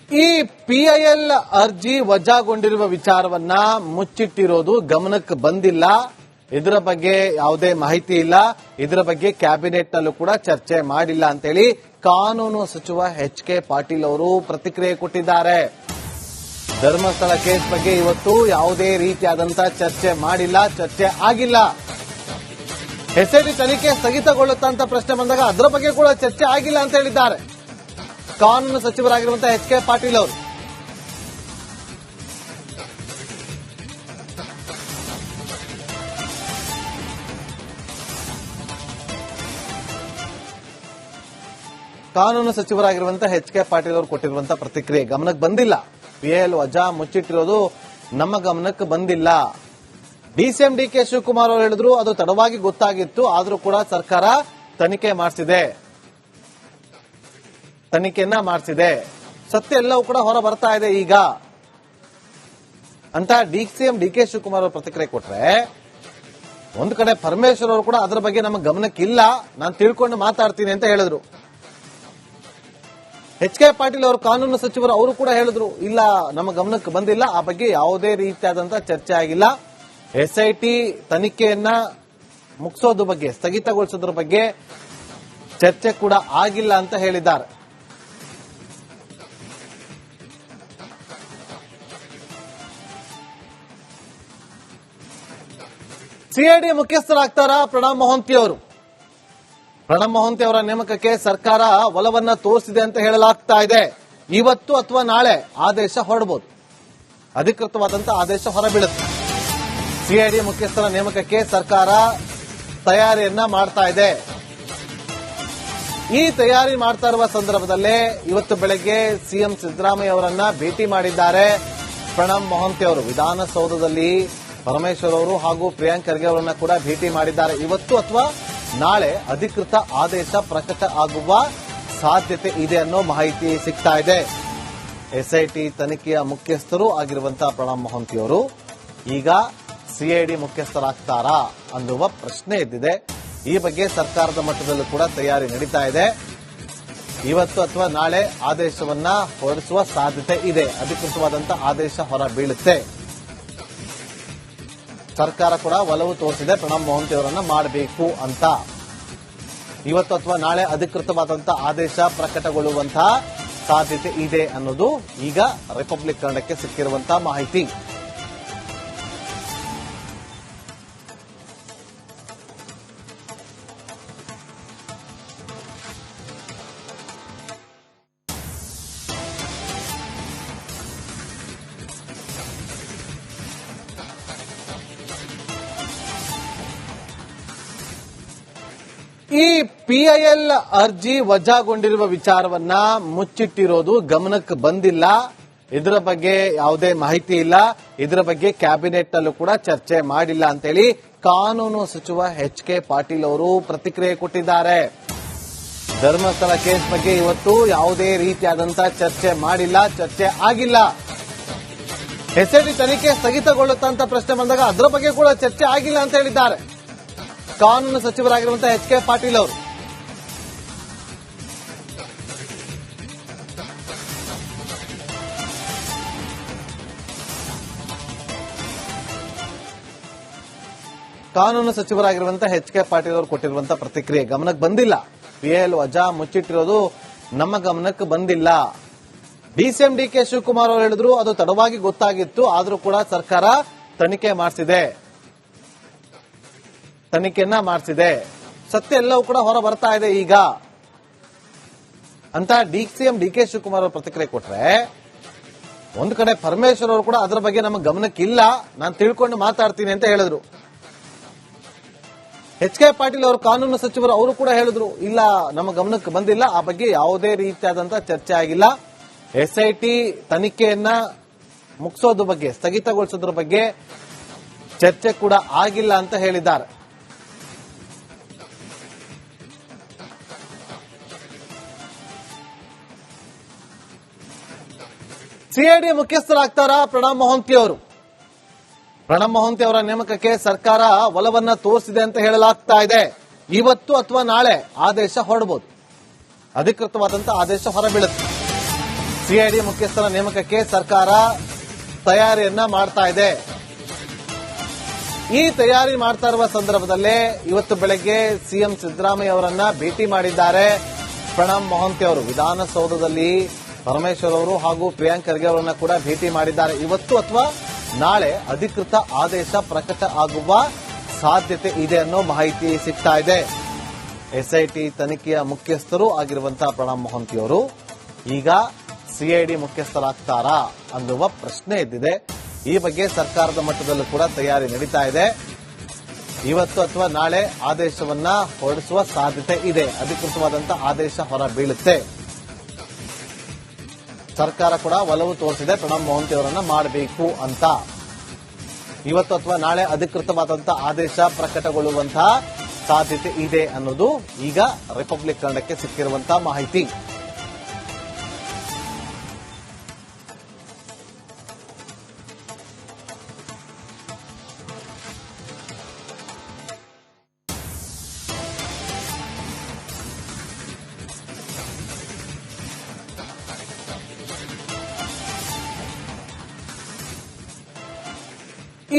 ಈ PIL ಅರ್ಜಿ ವಜಾಗೊಂಡಿರುವ ವಿಚಾರವನ್ನ ಮುಚ್ಚಿಟ್ಟಿರೋದು ಗಮನಕ್ಕೆ ಬಂದಿಲ್ಲ. ಇದರ ಬಗ್ಗೆ ಯಾವುದೇ ಮಾಹಿತಿ ಇಲ್ಲ. ಇದರ ಬಗ್ಗೆ ಕ್ಯಾಬಿನೆಟ್ ನಲ್ಲೂ ಕೂಡ ಚರ್ಚೆ ಮಾಡಿಲ್ಲ ಅಂತೇಳಿ ಕಾನೂನು ಸಚಿವ HK ಪಾಟೀಲ್ ಅವರು ಪ್ರತಿಕ್ರಿಯೆ ಕೊಟ್ಟಿದ್ದಾರೆ. ಧರ್ಮಸ್ಥಳ ಕೇಸ್ ಬಗ್ಗೆ ಇವತ್ತು ಯಾವುದೇ ರೀತಿಯಾದಂತಹ ಚರ್ಚೆ ಮಾಡಿಲ್ಲ, ಚರ್ಚೆ ಆಗಿಲ್ಲ. SIT ತನಿಖೆ ಸ್ಥಗಿತಗೊಳ್ಳುತ್ತಾ ಅಂತ ಪ್ರಶ್ನೆ ಬಂದಾಗ ಅದರ ಬಗ್ಗೆ ಕೂಡ ಚರ್ಚೆ ಆಗಿಲ್ಲ ಅಂತ ಹೇಳಿದ್ದಾರೆ ಕಾನೂನು ಸಚಿವರಾಗಿರುವಂತಹ HK ಪಾಟೀಲ್ ಅವರು. ಕಾನೂನು ಸಚಿವರಾಗಿರುವಂತಹ HK ಪಾಟೀಲ್ ಅವರು ಕೊಟ್ಟಿರುವಂತಹ ಪ್ರತಿಕ್ರಿಯೆ ಗಮನಕ್ಕೆ ಬಂದಿಲ್ಲ. PIL ವಜಾ ಮುಚ್ಚಿಟ್ಟಿರೋದು ನಮ್ಮ ಗಮನಕ್ಕೆ ಬಂದಿಲ್ಲ. DCM DK ಶಿವಕುಮಾರ್ ಅವರು ಹೇಳಿದ್ರು ಅದು ತಡವಾಗಿ ಗೊತ್ತಾಗಿತ್ತು, ಆದರೂ ಕೂಡ ಸರ್ಕಾರ ತನಿಖೆಯನ್ನ ಮಾಡಿಸಿದೆ. ಸತ್ಯ ಎಲ್ಲವೂ ಕೂಡ ಹೊರ ಬರ್ತಾ ಇದೆ ಈಗ ಅಂತ DCM DK ಶಿವಕುಮಾರ್ ಅವರು ಪ್ರತಿಕ್ರಿಯೆ ಕೊಟ್ರೆ, ಒಂದು ಕಡೆ ಪರಮೇಶ್ವರ್ ಅವರು ಕೂಡ ಅದರ ಬಗ್ಗೆ ನಮ್ಮ ಗಮನಕ್ಕಿಲ್ಲ, ನಾನು ತಿಳ್ಕೊಂಡು ಮಾತಾಡ್ತೀನಿ ಅಂತ ಹೇಳಿದ್ರು. HK ಪಾಟೀಲ್ ಅವರು ಕಾನೂನು ಸಚಿವರು ಅವರು ಕೂಡ ಹೇಳಿದ್ರು, ಇಲ್ಲ ನಮ್ಮ ಗಮನಕ್ಕೆ ಬಂದಿಲ್ಲ, ಆ ಬಗ್ಗೆ ಯಾವುದೇ ರೀತಿಯಾದಂತಹ ಚರ್ಚೆ ಆಗಿಲ್ಲ. SIT ತನಿಖೆಯನ್ನ ಮುಗಿಸೋದ್ರ ಬಗ್ಗೆ, ಸ್ಥಗಿತಗೊಳಿಸೋದ್ರ ಬಗ್ಗೆ ಚರ್ಚೆ ಕೂಡ ಆಗಿಲ್ಲ ಅಂತ ಹೇಳಿದ್ದಾರೆ. CID ಮುಖ್ಯಸ್ಥರಾಗ್ತಾರ ಪ್ರಣಬ್ ಮೊಹಂತಿ ಅವರು. ಪ್ರಣಬ್ ಮೊಹಂತಿ ಅವರ ನೇಮಕಕ್ಕೆ ಸರ್ಕಾರ ಒಲವನ್ನ ತೋರಿಸಿದೆ ಅಂತ ಹೇಳಲಾಗ್ತಾ ಇದೆ. ಇವತ್ತು ಅಥವಾ ನಾಳೆ ಆದೇಶ ಹೊರಡಬಹುದು, ಅಧಿಕೃತವಾದಂತಹ ಆದೇಶ ಹೊರಬೀಳುತ್ತೆ. CID ಮುಖ್ಯಸ್ಥರ ನೇಮಕಕ್ಕೆ ಸರ್ಕಾರ ತಯಾರಿಯನ್ನ ಮಾಡ್ತಾ ಇದೆ. ಈ ತಯಾರಿ ಮಾಡ್ತಾ ಇರುವ ಸಂದರ್ಭದಲ್ಲೇ ಇವತ್ತು ಬೆಳಗ್ಗೆ ಸಿಎಂ ಸಿದ್ದರಾಮಯ್ಯ ಅವರನ್ನ ಭೇಟಿ ಮಾಡಿದ್ದಾರೆ ಪ್ರಣಬ್ ಮೊಹಂತಿ ಅವರು. ವಿಧಾನಸೌಧದಲ್ಲಿ ಪರಮೇಶ್ವರ್ ಅವರು ಹಾಗೂ ಪ್ರಿಯಾಂಕ್ ಖರ್ಗೆ ಅವರನ್ನ ಕೂಡ ಭೇಟಿ ಮಾಡಿದ್ದಾರೆ. ಇವತ್ತು ಅಥವಾ ನಾಳೆ ಅಧಿಕೃತ ಆದೇಶ ಪ್ರಕಟ ಆಗುವ ಸಾಧ್ಯತೆ ಇದೆ ಅನ್ನೋ ಮಾಹಿತಿ ಸಿಗ್ತಾ ಇದೆ. SIT ತನಿಖೆಯ ಮುಖ್ಯಸ್ಥರು ಆಗಿರುವಂತಹ ಪ್ರಣಬ್ ಮೊಹಂತಿ ಅವರು ಈಗ CID ಮುಖ್ಯಸ್ಥರಾಗ್ತಾರಾ ಅನ್ನುವ ಪ್ರಶ್ನೆ ಎದ್ದಿದೆ. ಈ ಬಗ್ಗೆ ಸರ್ಕಾರದ ಮಟ್ಟದಲ್ಲೂ ಕೂಡ ತಯಾರಿ ನಡೀತಾ ಇದೆ. ಇವತ್ತು ಅಥವಾ ನಾಳೆ ಆದೇಶವನ್ನ ಹೊರಡಿಸುವ ಸಾಧ್ಯತೆ ಇದೆ. ಅಧಿಕೃತವಾದಂತಹ ಆದೇಶ ಹೊರ ಬೀಳುತ್ತೆ. ಸರ್ಕಾರ ಕೂಡ ಒಲವು ತೋರಿಸಿದೆ ಪ್ರಣಬ್ ಮೊಹಂತಿ ಅವರನ್ನ ಮಾಡಬೇಕು ಅಂತ. ಇವತ್ತು ಅಥವಾ ನಾಳೆ ಅಧಿಕೃತವಾದಂತಹ ಆದೇಶ ಪ್ರಕಟಗೊಳ್ಳುವಂತಹ ಸಾಧ್ಯತೆ ಇದೆ ಅನ್ನೋದು ಈಗ ರಿಪಬ್ಲಿಕ್ ಕನ್ನಡಕ್ಕೆ ಸಿಕ್ಕಿರುವಂತಹ ಮಾಹಿತಿ. ಈ PIL ಅರ್ಜಿ ವಜಾಗೊಂಡಿರುವ ವಿಚಾರವನ್ನ ಮುಚ್ಚಿಟ್ಟಿರೋದು ಗಮನಕ್ಕೆ ಬಂದಿಲ್ಲ. ಇದರ ಬಗ್ಗೆ ಯಾವುದೇ ಮಾಹಿತಿ ಇಲ್ಲ. ಇದರ ಬಗ್ಗೆ ಕ್ಯಾಬಿನೆಟ್ ನಲ್ಲೂ ಕೂಡ ಚರ್ಚೆ ಮಾಡಿಲ್ಲ ಅಂತೇಳಿ ಕಾನೂನು ಸಚಿವ HK ಪಾಟೀಲ್ ಅವರು ಪ್ರತಿಕ್ರಿಯೆ ಕೊಟ್ಟಿದ್ದಾರೆ. ಧರ್ಮಸ್ಥಳ ಕೇಸ್ ಬಗ್ಗೆ ಇವತ್ತು ಯಾವುದೇ ರೀತಿಯಾದಂತಹ ಚರ್ಚೆ ಮಾಡಿಲ್ಲ, ಚರ್ಚೆ ಆಗಿಲ್ಲ. SIT ತನಿಖೆ ಸ್ಥಗಿತಗೊಳ್ಳುತ್ತಾ ಅಂತ ಪ್ರಶ್ನೆ ಬಂದಾಗ ಅದರ ಬಗ್ಗೆ ಕೂಡ ಚರ್ಚೆ ಆಗಿಲ್ಲ ಅಂತ ಹೇಳಿದ್ದಾರೆ ಕಾನೂನು ಸಚಿವರಾಗಿರುವಂತಹ HK ಪಾಟೀಲ್ ಅವರು. ಕಾನೂನು ಸಚಿವರಾಗಿರುವಂತಹ HK ಪಾಟೀಲ್ ಅವರು ಕೊಟ್ಟಿರುವಂತಹ ಪ್ರತಿಕ್ರಿಯೆ ಗಮನಕ್ಕೆ ಬಂದಿಲ್ಲ. PIL ವಜಾ ಮುಚ್ಚಿಟ್ಟಿರೋದು ನಮ್ಮ ಗಮನಕ್ಕೆ ಬಂದಿಲ್ಲ. DCM DK ಶಿವಕುಮಾರ್ ಅವರು ಹೇಳಿದ್ರು ಅದು ತಡವಾಗಿ ಗೊತ್ತಾಗಿತ್ತು, ಆದರೂ ಕೂಡ ಸರ್ಕಾರ ತನಿಖೆಯನ್ನ ಮಾಡಿಸಿದೆ. ಸತ್ಯ ಎಲ್ಲವೂ ಕೂಡ ಹೊರ ಬರ್ತಾ ಇದೆ ಈಗ ಅಂತ DCM DK ಶಿವಕುಮಾರ್ ಅವರು ಪ್ರತಿಕ್ರಿಯೆ ಕೊಟ್ರೆ, ಒಂದು ಕಡೆ ಪರಮೇಶ್ವರ್ ಅವರು ಕೂಡ ಅದರ ಬಗ್ಗೆ ನಮ್ಮ ಗಮನಕ್ಕಿಲ್ಲ, ನಾನು ತಿಳ್ಕೊಂಡು ಮಾತಾಡ್ತೀನಿ ಅಂತ ಹೇಳಿದ್ರು. HK ಪಾಟೀಲ್ ಅವರು ಕಾನೂನು ಸಚಿವರು ಅವರು ಕೂಡ ಹೇಳಿದ್ರು, ಇಲ್ಲ ನಮ್ಮ ಗಮನಕ್ಕೆ ಬಂದಿಲ್ಲ, ಆ ಬಗ್ಗೆ ಯಾವುದೇ ರೀತಿಯಾದಂತಹ ಚರ್ಚೆ ಆಗಿಲ್ಲ. SIT ತನಿಖೆಯನ್ನ ಮುಗಿಸೋದ್ರ ಬಗ್ಗೆ, ಸ್ಥಗಿತಗೊಳಿಸೋದ್ರ ಬಗ್ಗೆ ಚರ್ಚೆ ಕೂಡ ಆಗಿಲ್ಲ ಅಂತ ಹೇಳಿದ್ದಾರೆ. CID ಮುಖ್ಯಸ್ಥರಾಗ್ತಾರ ಪ್ರಣಬ್ ಮೊಹಂತಿ ಅವರು. ಪ್ರಣಬ್ ಮೊಹಂತಿ ಅವರ ನೇಮಕಕ್ಕೆ ಸರ್ಕಾರ ಒಲವನ್ನ ತೋರಿಸಿದೆ ಅಂತ ಹೇಳಲಾಗ್ತಾ ಇದೆ. ಇವತ್ತು ಅಥವಾ ನಾಳೆ ಆದೇಶ ಹೊರಡಬಹುದು, ಅಧಿಕೃತವಾದಂತಹ ಆದೇಶ ಹೊರಬೀಳುತ್ತೆ. ಸಿಐಡಿ ಮುಖ್ಯಸ್ಥರ ನೇಮಕಕ್ಕೆ ಸರ್ಕಾರ ತಯಾರಿಯನ್ನ ಮಾಡ್ತಾ ಇದೆ. ಈ ತಯಾರಿ ಮಾಡ್ತಾ ಇರುವ ಸಂದರ್ಭದಲ್ಲೇ ಇವತ್ತು ಬೆಳಗ್ಗೆ ಸಿಎಂ ಸಿದ್ದರಾಮಯ್ಯ ಅವರನ್ನ ಭೇಟಿ ಮಾಡಿದ್ದಾರೆ ಪ್ರಣಬ್ ಮೊಹಂತಿ ಅವರು. ವಿಧಾನಸೌಧದಲ್ಲಿ ಪರಮೇಶ್ವರ್ ಅವರು ಹಾಗೂ ಪ್ರಿಯಾಂಕ್ ಖರ್ಗೆ ಅವರನ್ನ ಕೂಡ ಭೇಟಿ ಮಾಡಿದ್ದಾರೆ. ಇವತ್ತು ಅಥವಾ ನಾಳೆ ಅಧಿಕೃತ ಆದೇಶ ಪ್ರಕಟ ಆಗುವ ಸಾಧ್ಯತೆ ಇದೆ ಅನ್ನೋ ಮಾಹಿತಿ ಸಿಗ್ತಾ ಇದೆ. ಎಸ್ಐಟಿ ತನಿಖೆಯ ಮುಖ್ಯಸ್ಥರು ಆಗಿರುವಂತಹ ಪ್ರಣಬ್ ಮೊಹಂತಿ ಅವರು ಈಗ ಸಿಐಡಿ ಮುಖ್ಯಸ್ಥರಾಗ್ತಾರಾ ಅನ್ನುವ ಪ್ರಶ್ನೆ ಎದ್ದಿದೆ. ಈ ಬಗ್ಗೆ ಸರ್ಕಾರದ ಮಟ್ಟದಲ್ಲೂ ಕೂಡ ತಯಾರಿ ನಡೀತಾ ಇದೆ. ಇವತ್ತು ಅಥವಾ ನಾಳೆ ಆದೇಶವನ್ನ ಹೊರಡಿಸುವ ಸಾಧ್ಯತೆ ಇದೆ. ಅಧಿಕೃತವಾದಂತಹ ಆದೇಶ ಹೊರ ಬೀಳುತ್ತೆ. ಸರ್ಕಾರ ಕೂಡ ಒಲವು ತೋರಿಸಿದೆ ಪ್ರಣಬ್ ಮೊಹಂತಿ ಅವರನ್ನ ಮಾಡಬೇಕು ಅಂತ. ಇವತ್ತು ಅಥವಾ ನಾಳೆ ಅಧಿಕೃತವಾದಂತಹ ಆದೇಶ ಪ್ರಕಟಗೊಳ್ಳುವಂತಹ ಸಾಧ್ಯತೆ ಇದೆ ಅನ್ನೋದು ಈಗ ರಿಪಬ್ಲಿಕ್ ಕನ್ನಡಕ್ಕೆ ಸಿಕ್ಕಿರುವಂತಹ ಮಾಹಿತಿ.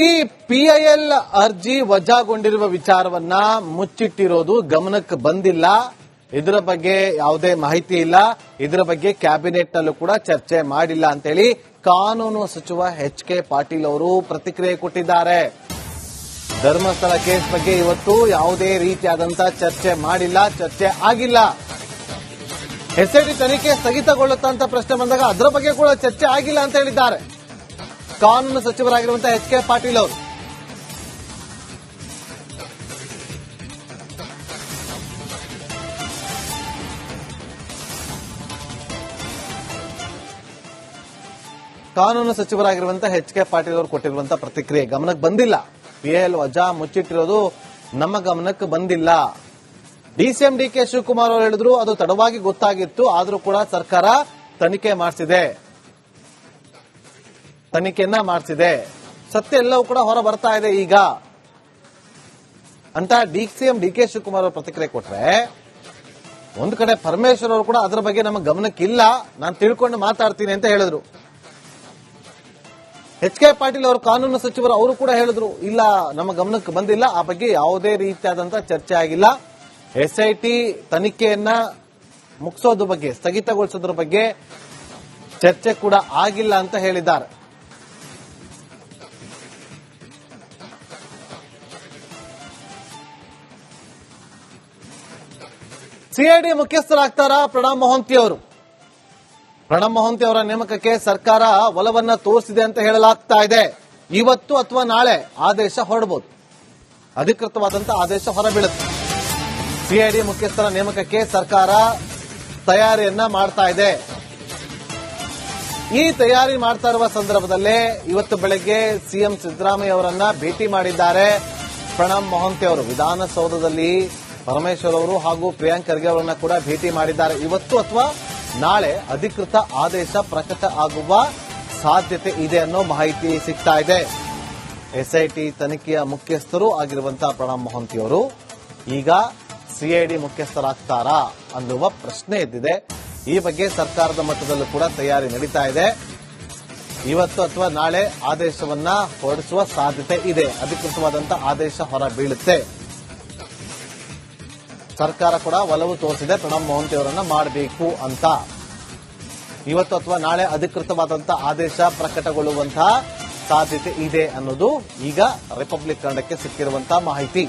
ಈ ಪಿಐಎಲ್ ಅರ್ಜಿ ವಜಾಗೊಂಡಿರುವ ವಿಚಾರವನ್ನ ಮುಚ್ಚಿಟ್ಟಿರೋದು ಗಮನಕ್ಕೆ ಬಂದಿಲ್ಲ. ಇದರ ಬಗ್ಗೆ ಯಾವುದೇ ಮಾಹಿತಿ ಇಲ್ಲ. ಇದರ ಬಗ್ಗೆ ಕ್ಯಾಬಿನೆಟ್ ನಲ್ಲೂ ಕೂಡ ಚರ್ಚೆ ಮಾಡಿಲ್ಲ ಅಂತೇಳಿ ಕಾನೂನು ಸಚಿವ ಎಚ್.ಕೆ. ಪಾಟೀಲ್ ಅವರು ಪ್ರತಿಕ್ರಿಯೆ ಕೊಟ್ಟಿದ್ದಾರೆ. ಧರ್ಮಸ್ಥಳ ಕೇಸ್ ಬಗ್ಗೆ ಇವತ್ತು ಯಾವುದೇ ರೀತಿಯಾದಂತಹ ಚರ್ಚೆ ಮಾಡಿಲ್ಲ, ಚರ್ಚೆ ಆಗಿಲ್ಲ. ಎಸ್ಐಟಿ ತನಿಖೆ ಸ್ಥಗಿತಗೊಳ್ಳುತ್ತಾ ಅಂತ ಪ್ರಶ್ನೆ ಬಂದಾಗ ಅದರ ಬಗ್ಗೆ ಕೂಡ ಚರ್ಚೆ ಆಗಿಲ್ಲ ಅಂತ ಹೇಳಿದ್ದಾರೆ ಕಾನೂನು ಸಚಿವರಾಗಿರುವಂತಹ ಎಚ್.ಕೆ. ಪಾಟೀಲ್ ಅವರು. ಕಾನೂನು ಸಚಿವರಾಗಿರುವಂತಹ ಎಚ್.ಕೆ. ಪಾಟೀಲ್ ಅವರು ಕೊಟ್ಟಿರುವಂತಹ ಪ್ರತಿಕ್ರಿಯೆ ಗಮನಕ್ಕೆ ಬಂದಿಲ್ಲ. ಪಿಎಲ್ ವಜಾ ಮುಚ್ಚಿಟ್ಟಿರೋದು ನಮ್ಮ ಗಮನಕ್ಕೆ ಬಂದಿಲ್ಲ. ಡಿಸಿಎಂ ಡಿಕೆ ಶಿವಕುಮಾರ್ ಅವರು ಹೇಳಿದ್ರು ಅದು ತಡವಾಗಿ ಗೊತ್ತಾಗಿತ್ತು, ಆದರೂ ಕೂಡ ಸರ್ಕಾರ ತನಿಖೆಯನ್ನ ಮಾಡಿಸಿದೆ. ಸತ್ಯ ಎಲ್ಲವೂ ಕೂಡ ಹೊರ ಬರ್ತಾ ಇದೆ ಈಗ ಅಂತ ಡಿಸಿಎಂ ಡಿಕೆ ಶಿವಕುಮಾರ್ ಅವರು ಪ್ರತಿಕ್ರಿಯೆ ಕೊಟ್ರೆ, ಒಂದು ಕಡೆ ಪರಮೇಶ್ವರ್ ಅವರು ಕೂಡ ಅದರ ಬಗ್ಗೆ ನಮ್ಮ ಗಮನಕ್ಕಿಲ್ಲ, ನಾನು ತಿಳ್ಕೊಂಡು ಮಾತಾಡ್ತೀನಿ ಅಂತ ಹೇಳಿದ್ರು. ಎಚ್.ಕೆ. ಪಾಟೀಲ್ ಅವರು ಕಾನೂನು ಸಚಿವರು ಅವರು ಕೂಡ ಹೇಳಿದ್ರು, ಇಲ್ಲ ನಮ್ಮ ಗಮನಕ್ಕೆ ಬಂದಿಲ್ಲ, ಆ ಬಗ್ಗೆ ಯಾವುದೇ ರೀತಿಯಾದಂತಹ ಚರ್ಚೆ ಆಗಿಲ್ಲ. ಎಸ್ಐಟಿ ತನಿಖೆಯನ್ನ ಮುಗಿಸೋದ್ರ ಬಗ್ಗೆ, ಸ್ಥಗಿತಗೊಳಿಸೋದ್ರ ಬಗ್ಗೆ ಚರ್ಚೆ ಕೂಡ ಆಗಿಲ್ಲ ಅಂತ ಹೇಳಿದ್ದಾರೆ. ಸಿಐಡಿ ಮುಖ್ಯಸ್ಥರಾಗ್ತಾರಾ ಪ್ರಣಬ್ ಮೊಹಂತಿ ಅವರು? ಪ್ರಣಬ್ ಮೊಹಂತಿ ಅವರ ನೇಮಕಕ್ಕೆ ಸರ್ಕಾರ ಒಲವನ್ನ ತೋರಿಸಿದೆ ಅಂತ ಹೇಳಲಾಗ್ತಾ ಇದೆ. ಇವತ್ತು ಅಥವಾ ನಾಳೆ ಆದೇಶ ಹೊರಡಬಹುದು, ಅಧಿಕೃತವಾದಂತಹ ಆದೇಶ ಹೊರಬೀಳುತ್ತೆ. ಸಿಐಡಿ ಮುಖ್ಯಸ್ಥರ ನೇಮಕಕ್ಕೆ ಸರ್ಕಾರ ತಯಾರಿಯನ್ನ ಮಾಡ್ತಾ ಇದೆ. ಈ ತಯಾರಿ ಮಾಡ್ತಾ ಇರುವ ಸಂದರ್ಭದಲ್ಲೇ ಇವತ್ತು ಬೆಳಗ್ಗೆ ಸಿಎಂ ಸಿದ್ದರಾಮಯ್ಯ ಅವರನ್ನ ಭೇಟಿ ಮಾಡಿದ್ದಾರೆ ಪ್ರಣಬ್ ಮೊಹಂತಿ ಅವರು. ವಿಧಾನಸೌಧದಲ್ಲಿ ಪರಮೇಶ್ವರ್ ಅವರು ಹಾಗೂ ಪ್ರಿಯಾಂಕ್ ಖರ್ಗೆ ಅವರನ್ನ ಕೂಡ ಭೇಟಿ ಮಾಡಿದ್ದಾರೆ. ಇವತ್ತು ಅಥವಾ ನಾಳೆ ಅಧಿಕೃತ ಆದೇಶ ಪ್ರಕಟ ಆಗುವ ಸಾಧ್ಯತೆ ಇದೆ ಅನ್ನೋ ಮಾಹಿತಿ ಸಿಗ್ತಾ ಇದೆ. ಎಸ್ಐಟಿ ತನಿಖೆಯ ಮುಖ್ಯಸ್ಥರು ಆಗಿರುವಂತಹ ಪ್ರಣಬ್ ಮೊಹಂತಿ ಅವರು ಈಗ ಸಿಐಡಿ ಮುಖ್ಯಸ್ಥರಾಗ್ತಾರಾ ಅನ್ನುವ ಪ್ರಶ್ನೆ ಎದ್ದಿದೆ. ಈ ಬಗ್ಗೆ ಸರ್ಕಾರದ ಮಟ್ಟದಲ್ಲೂ ಕೂಡ ತಯಾರಿ ನಡೀತಾ ಇದೆ. ಇವತ್ತು ಅಥವಾ ನಾಳೆ ಆದೇಶವನ್ನ ಹೊರಡಿಸುವ ಸಾಧ್ಯತೆ ಇದೆ. ಅಧಿಕೃತವಾದಂತಹ ಆದೇಶ ಹೊರ ಬೀಳುತ್ತೆ. ಸರ್ಕಾರ ಕೂಡ ಒಲವು ತೋರಿಸಿದೆ ಪ್ರಣಬ್ ಮೊಹಂತಿ ಅವರನ್ನ ಮಾಡಬೇಕು ಅಂತ. ಇವತ್ತು ಅಥವಾ ನಾಳೆ ಅಧಿಕೃತವಾದಂತಹ ಆದೇಶ ಪ್ರಕಟಗೊಳ್ಳುವಂತಹ ಸಾಧ್ಯತೆ ಇದೆ ಅನ್ನೋದು ಈಗ ರಿಪಬ್ಲಿಕ್ ಕನ್ನಡಕ್ಕೆ ಸಿಕ್ಕಿರುವಂತಹ ಮಾಹಿತಿ.